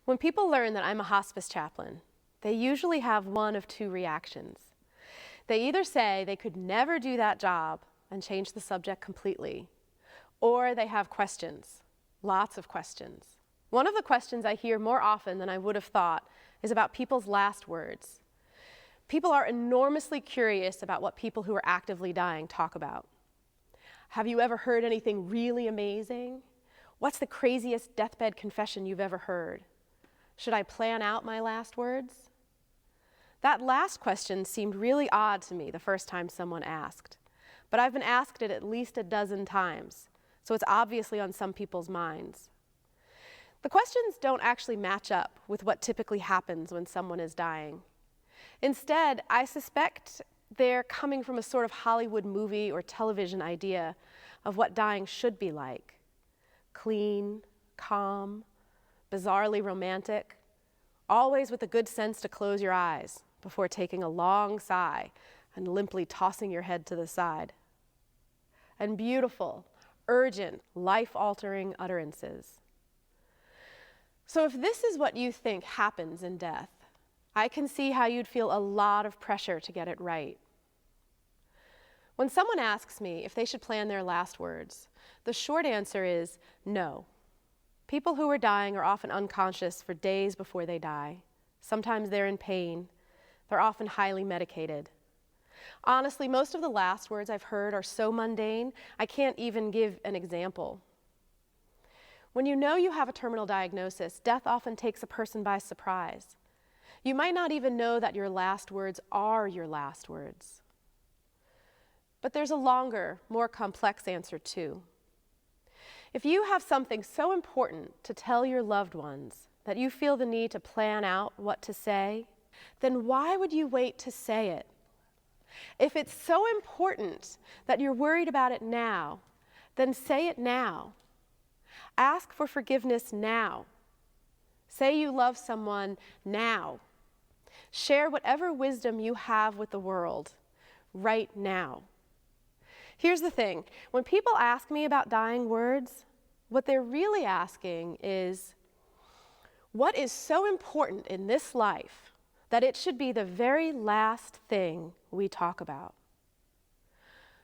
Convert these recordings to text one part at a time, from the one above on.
When people learn that I'm a hospice chaplain, they usually have one of two reactions. They either say they could never do that job and change the subject completely, or they have questions, lots of questions. One of the questions I hear more often than I would have thought is about people's last words. People are enormously curious about what people who are actively dying talk about. Have you ever heard anything really amazing? What's the craziest deathbed confession you've ever heard? Should I plan out my last words? That last question seemed really odd to me the first time someone asked, but I've been asked it at least a dozen times, so it's obviously on some people's minds. The questions don't actually match up with what typically happens when someone is dying. Instead, I suspect they're coming from a sort of Hollywood movie or television idea of what dying should be like. Clean, calm, bizarrely romantic, always with the good sense to close your eyes before taking a long sigh and limply tossing your head to the side. And beautiful, urgent, life-altering utterances. So if this is what you think happens in death, I can see how you'd feel a lot of pressure to get it right. When someone asks me if they should plan their last words, the short answer is no. People who are dying are often unconscious for days before they die. Sometimes they're in pain. They're often highly medicated. Honestly, most of the last words I've heard are so mundane, I can't even give an example. When you know you have a terminal diagnosis, death often takes a person by surprise. You might not even know that your last words are your last words. But there's a longer, more complex answer too. If you have something so important to tell your loved ones that you feel the need to plan out what to say, then why would you wait to say it? If it's so important that you're worried about it now, then say it now. Ask for forgiveness now. Say you love someone now. Share whatever wisdom you have with the world right now. Here's the thing, when people ask me about dying words, what they're really asking is, what is so important in this life that it should be the very last thing we talk about?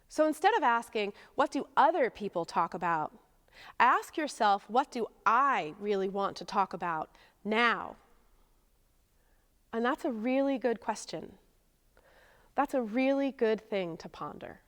So instead of asking, what do other people talk about? Ask yourself, what do I really want to talk about now? And that's a really good question. That's a really good thing to ponder.